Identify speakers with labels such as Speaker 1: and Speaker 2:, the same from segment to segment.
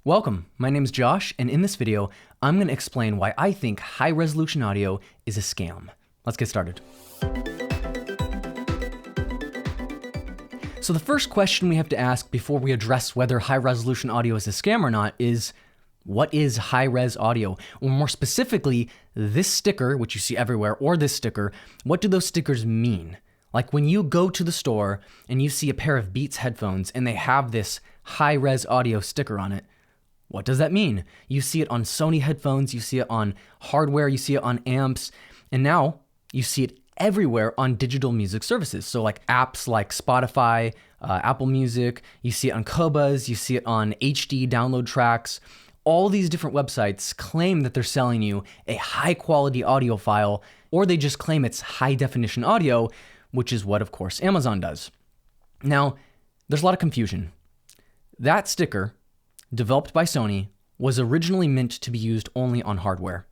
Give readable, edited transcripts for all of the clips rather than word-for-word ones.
Speaker 1: Welcome, my name is Josh, and in this video, I'm going to explain why I think high-resolution audio is a scam. Let's get started. So the first question we have to ask before we address whether high-resolution audio is a scam or not is, what is high-res audio? Or more specifically, this sticker, which you see everywhere, or this sticker, what do those stickers mean? Like when you go to the store and you see a pair of Beats headphones and they have this high-res audio sticker on it, what does that mean? You see it on Sony headphones, you see it on hardware, you see it on amps, and now you see it everywhere on digital music services. So like apps like Spotify, Apple Music, you see it on Qobuz, you see it on HD download tracks. All these different websites claim that they're selling you a high quality audio file, or they just claim it's high definition audio, which is what, of course, Amazon does. Now, there's a lot of confusion. That sticker, developed by Sony, was originally meant to be used only on hardware.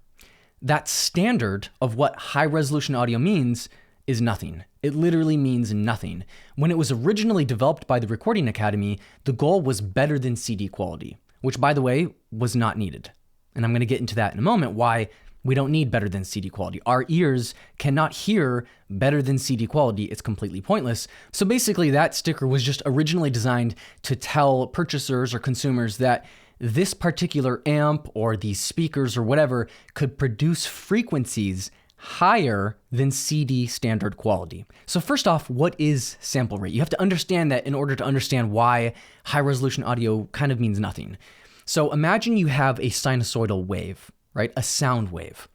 Speaker 1: That standard of what high-resolution audio means is nothing. It literally means nothing. When it was originally developed by the Recording Academy, the goal was better than CD quality, which, by the way, was not needed. And I'm going to get into that in a moment, why we don't need better than CD quality. Our ears cannot hear better than CD quality. It's completely pointless. So basically, that sticker was just originally designed to tell purchasers or consumers that this particular amp or these speakers or whatever could produce frequencies higher than CD standard quality. So first off, what is sample rate? You have to understand that in order to understand why high resolution audio kind of means nothing. So imagine you have a sinusoidal wave, right? A sound wave.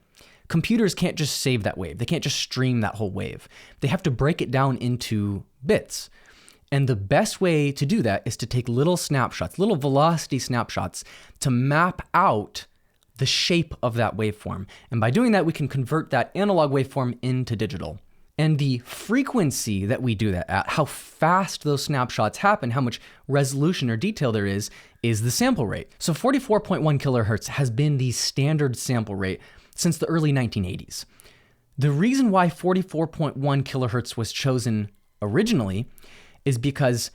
Speaker 1: Computers can't just save that wave. They can't just stream that whole wave. They have to break it down into bits. And the best way to do that is to take little snapshots, little velocity snapshots, to map out the shape of that waveform. And by doing that, we can convert that analog waveform into digital. And the frequency that we do that at, how fast those snapshots happen, how much resolution or detail there is the sample rate. So 44.1 kilohertz has been the standard sample rate since the early 1980s. The reason why 44.1 kilohertz was chosen originally is because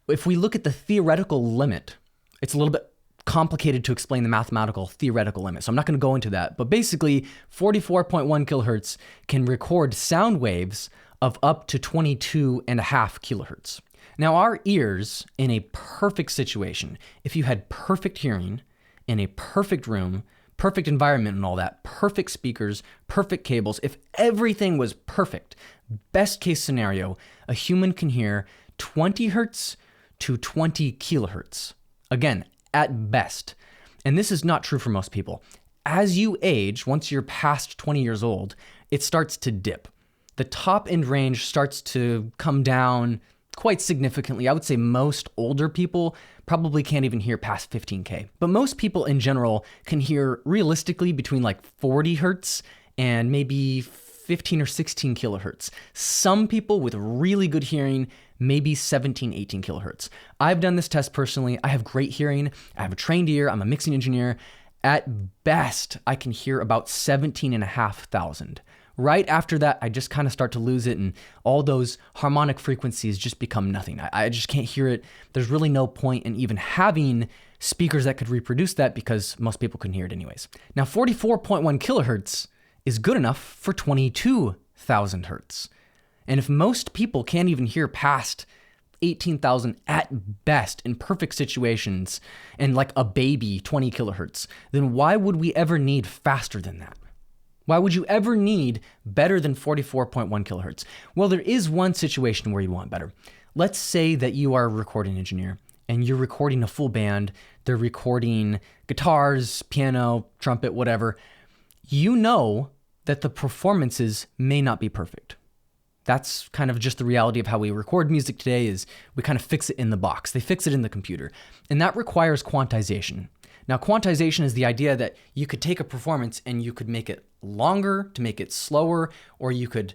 Speaker 1: if we look at the theoretical limit, it's a little bit complicated to explain the mathematical theoretical limit. So I'm not going to go into that. But basically, 44.1 kilohertz can record sound waves of up to 22.5 kilohertz. Now, our ears, in a perfect situation, if you had perfect hearing in a perfect room, perfect environment and all that, perfect speakers, perfect cables, if everything was perfect, best case scenario, a human can hear 20 hertz to 20 kilohertz. Again, at best. And this is not true for most people. As you age, once you're past 20 years old, it starts to dip. The top end range starts to come down quite significantly. I would say most older people probably can't even hear past 15K. But most people in general can hear realistically between like 40 hertz and maybe 15 or 16 kilohertz. Some people with really good hearing, maybe 17, 18 kilohertz. I've done this test personally. I have great hearing. I have a trained ear. I'm a mixing engineer. At best, I can hear about 17,500. Right after that, I just kind of start to lose it, and all those harmonic frequencies just become nothing. I just can't hear it. There's really no point in even having speakers that could reproduce that because most people couldn't hear it anyways. Now, 44.1 kilohertz is good enough for 22,000 hertz. And if most people can't even hear past 18,000 at best in perfect situations, and like a baby 20 kilohertz, then why would we ever need faster than that? Why would you ever need better than 44.1 kilohertz? Well, there is one situation where you want better. Let's say that you are a recording engineer and you're recording a full band. They're recording guitars, piano, trumpet, whatever. You know that the performances may not be perfect. That's kind of just the reality of how we record music today, is we kind of fix it in the box. They fix it in the computer. And that requires quantization. Now, quantization is the idea that you could take a performance and you could make it longer to make it slower, or you could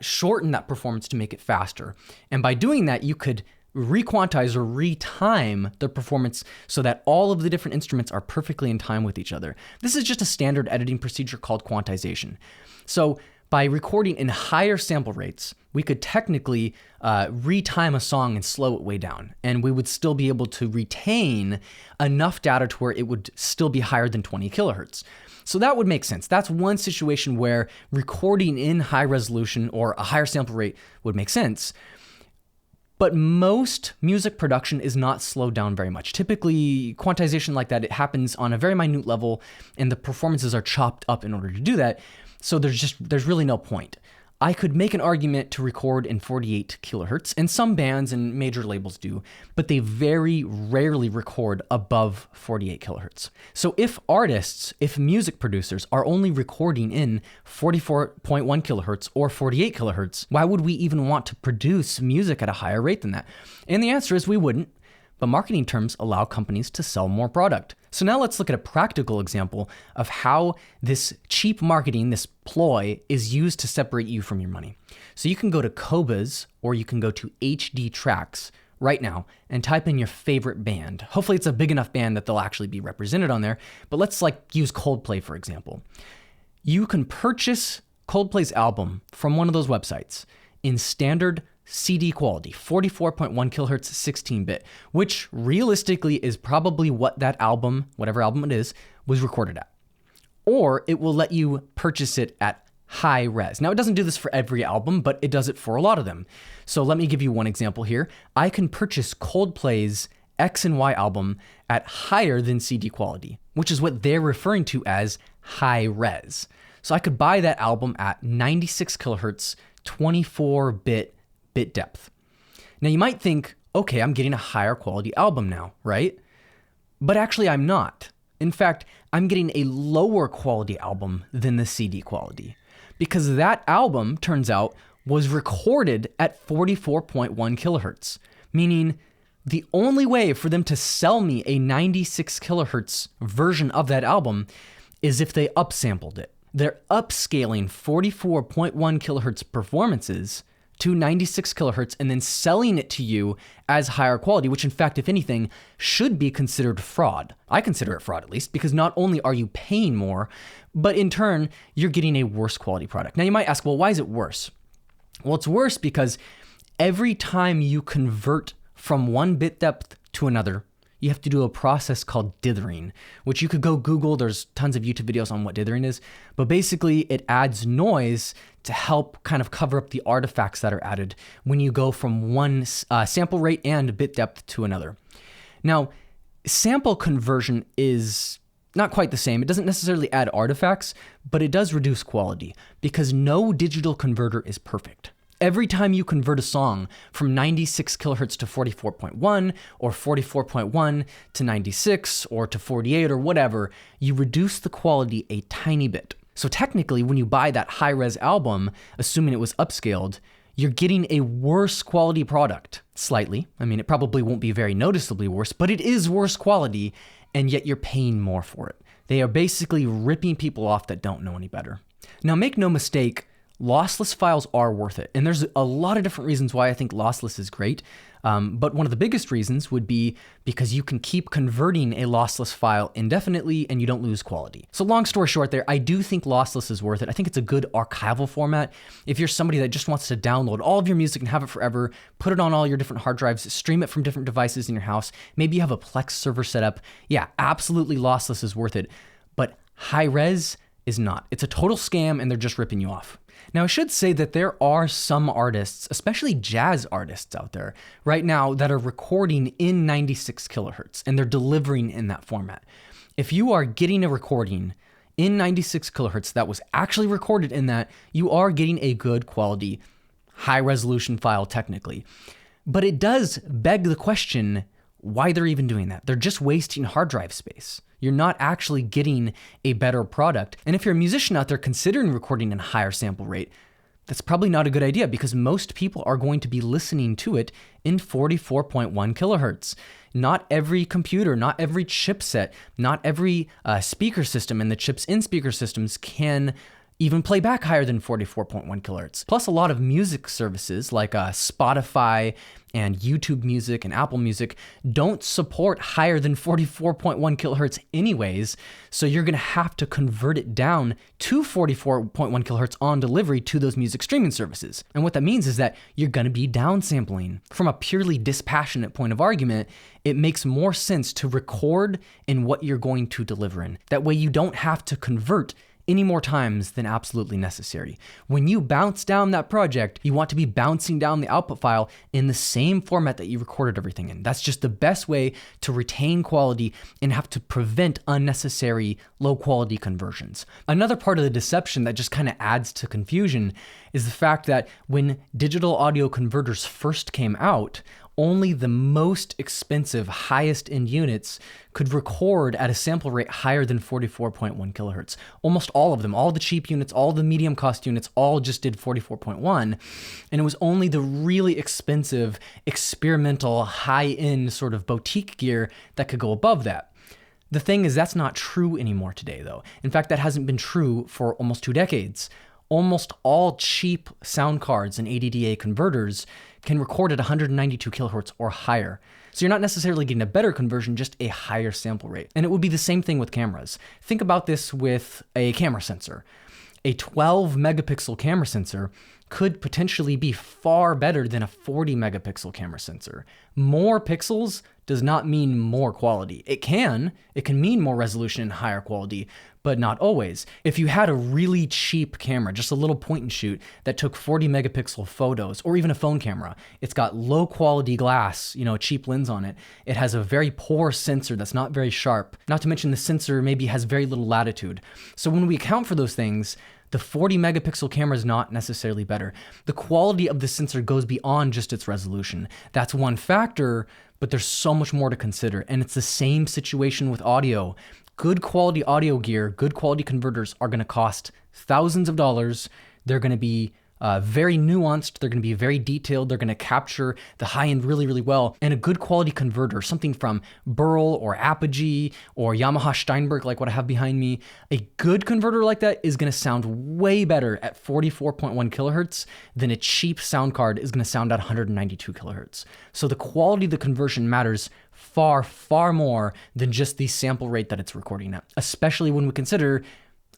Speaker 1: shorten that performance to make it faster. And by doing that, you could requantize or retime the performance so that all of the different instruments are perfectly in time with each other. This is just a standard editing procedure called quantization. So By recording in higher sample rates, we could technically retime a song and slow it way down, and we would still be able to retain enough data to where it would still be higher than 20 kilohertz. So that would make sense. That's one situation where recording in high resolution or a higher sample rate would make sense. But most music production is not slowed down very much. Typically, quantization like that, it happens on a very minute level, and the performances are chopped up in order to do that. So there's really no point. I could make an argument to record in 48 kilohertz, and some bands and major labels do, but they very rarely record above 48 kilohertz. So if music producers are only recording in 44.1 kilohertz or 48 kilohertz, why would we even want to produce music at a higher rate than that? And the answer is we wouldn't. But marketing terms allow companies to sell more product. So now let's look at a practical example of how this cheap marketing, this ploy, is used to separate you from your money. So you can go to Qobuz or you can go to HD Tracks right now and type in your favorite band. Hopefully it's a big enough band that they'll actually be represented on there. But let's use Coldplay, for example. You can purchase Coldplay's album from one of those websites in standard CD quality, 44.1 kilohertz, 16-bit, which realistically is probably what that album, whatever album it is, was recorded at. Or it will let you purchase it at high res. Now, it doesn't do this for every album, but it does it for a lot of them. So let me give you one example here. I can purchase Coldplay's X and Y album at higher than CD quality, which is what they're referring to as high res. So I could buy that album at 96 kilohertz, 24-bit bit depth. Now you might think, okay, I'm getting a higher quality album now, right? But actually I'm not. In fact, I'm getting a lower quality album than the CD quality because that album, turns out, was recorded at 44.1 kilohertz, meaning the only way for them to sell me a 96 kilohertz version of that album is if they upsampled it. They're upscaling 44.1 kilohertz performances to 96 kilohertz and then selling it to you as higher quality, which in fact, if anything, should be considered fraud. I consider it fraud at least, because not only are you paying more, but in turn, you're getting a worse quality product. Now you might ask, well, why is it worse? Well, it's worse because every time you convert from one bit depth to another, you have to do a process called dithering, which you could go Google. There's tons of YouTube videos on what dithering is, but basically it adds noise to help kind of cover up the artifacts that are added when you go from one sample rate and bit depth to another. Now, sample conversion is not quite the same. It doesn't necessarily add artifacts, but it does reduce quality because no digital converter is perfect. Every time you convert a song from 96 kilohertz to 44.1 or 44.1 to 96 or to 48 or whatever, you reduce the quality a tiny bit. So technically, when you buy that high-res album, assuming it was upscaled, you're getting a worse quality product. Slightly. I mean, it probably won't be very noticeably worse, but it is worse quality, and yet you're paying more for it. They are basically ripping people off that don't know any better. Now, make no mistake, lossless files are worth it. And there's a lot of different reasons why I think lossless is great. But one of the biggest reasons would be because you can keep converting a lossless file indefinitely and you don't lose quality. So long story short there, I do think lossless is worth it. I think it's a good archival format. If you're somebody that just wants to download all of your music and have it forever, put it on all your different hard drives, stream it from different devices in your house, maybe you have a Plex server set up, yeah, absolutely lossless is worth it. But high res is not. It's a total scam and they're just ripping you off. Now, I should say that there are some artists, especially jazz artists out there right now that are recording in 96 kilohertz and they're delivering in that format. If you are getting a recording in 96 kilohertz that was actually recorded in that, you are getting a good quality, high resolution file technically. But it does beg the question why they're even doing that. They're just wasting hard drive space. You're not actually getting a better product. And if you're a musician out there considering recording in a higher sample rate, that's probably not a good idea because most people are going to be listening to it in 44.1 kilohertz. Not every computer, not every chipset, not every speaker system and the chips in speaker systems can even play back higher than 44.1 kilohertz. Plus, a lot of music services like Spotify and YouTube Music and Apple Music don't support higher than 44.1 kilohertz anyways, so you're gonna have to convert it down to 44.1 kilohertz on delivery to those music streaming services. And what that means is that you're gonna be downsampling. From a purely dispassionate point of argument, it makes more sense to record in what you're going to deliver in. That way you don't have to convert any more times than absolutely necessary. When you bounce down that project, you want to be bouncing down the output file in the same format that you recorded everything in. That's just the best way to retain quality and have to prevent unnecessary low quality conversions. Another part of the deception that just kind of adds to confusion is the fact that when digital audio converters first came out, only the most expensive, highest end units could record at a sample rate higher than 44.1 kilohertz. Almost all of them, all the cheap units, all the medium cost units, all just did 44.1. And it was only the really expensive, experimental, high-end sort of boutique gear that could go above that. The thing is, that's not true anymore today, though. In fact, that hasn't been true for almost 2 decades. Almost all cheap sound cards and ADDA converters can record at 192 kilohertz or higher. So you're not necessarily getting a better conversion, just a higher sample rate. And it would be the same thing with cameras. Think about this with a camera sensor. A 12 megapixel camera sensor could potentially be far better than a 40 megapixel camera sensor. More pixels does not mean more quality. It can mean more resolution and higher quality, but not always. If you had a really cheap camera, just a little point and shoot that took 40 megapixel photos, or even a phone camera, it's got low quality glass, a cheap lens on it. It has a very poor sensor that's not very sharp. Not to mention the sensor maybe has very little latitude. So when we account for those things, the 40 megapixel camera is not necessarily better. The quality of the sensor goes beyond just its resolution. That's one factor, but there's so much more to consider. And it's the same situation with audio. Good quality audio gear, good quality converters are going to cost thousands of dollars. They're going to be very nuanced. They're going to be very detailed. They're going to capture the high end really, really well. And a good quality converter, something from Burl or Apogee or Yamaha Steinberg, like what I have behind me, a good converter like that is going to sound way better at 44.1 kilohertz than a cheap sound card is going to sound at 192 kilohertz. So the quality of the conversion matters far, far more than just the sample rate that it's recording at, especially when we consider,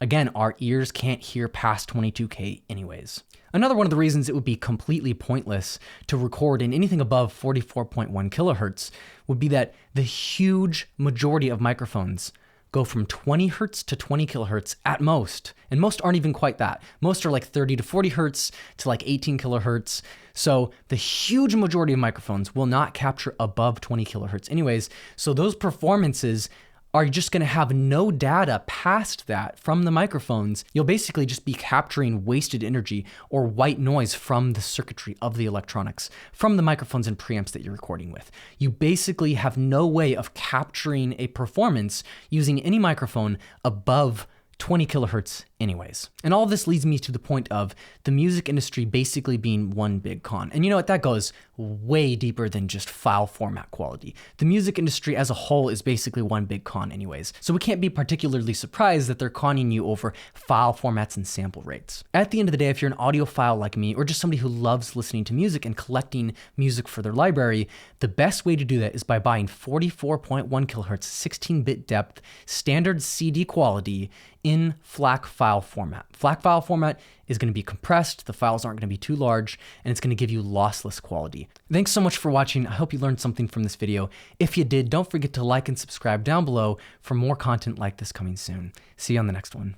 Speaker 1: again, our ears can't hear past 22K anyways. Another one of the reasons it would be completely pointless to record in anything above 44.1 kilohertz would be that the huge majority of microphones go from 20 hertz to 20 kilohertz at most. And most aren't even quite that. Most are like 30 to 40 hertz to like 18 kilohertz. So the huge majority of microphones will not capture above 20 kilohertz anyways. So those performances are just going to have no data past that from the microphones. You'll basically just be capturing wasted energy or white noise from the circuitry of the electronics, from the microphones and preamps that you're recording with. You basically have no way of capturing a performance using any microphone above 20 kilohertz anyways. And all of this leads me to the point of the music industry basically being one big con. And you know what? That goes way deeper than just file format quality. The music industry as a whole is basically one big con anyways. So we can't be particularly surprised that they're conning you over file formats and sample rates. At the end of the day, if you're an audiophile like me, or just somebody who loves listening to music and collecting music for their library, the best way to do that is by buying 44.1 kilohertz, 16-bit depth, standard CD quality in FLAC file format. FLAC file format is going to be compressed, the files aren't going to be too large, and it's going to give you lossless quality. Thanks so much for watching. I hope you learned something from this video. If you did, don't forget to like and subscribe down below for more content like this coming soon. See you on the next one.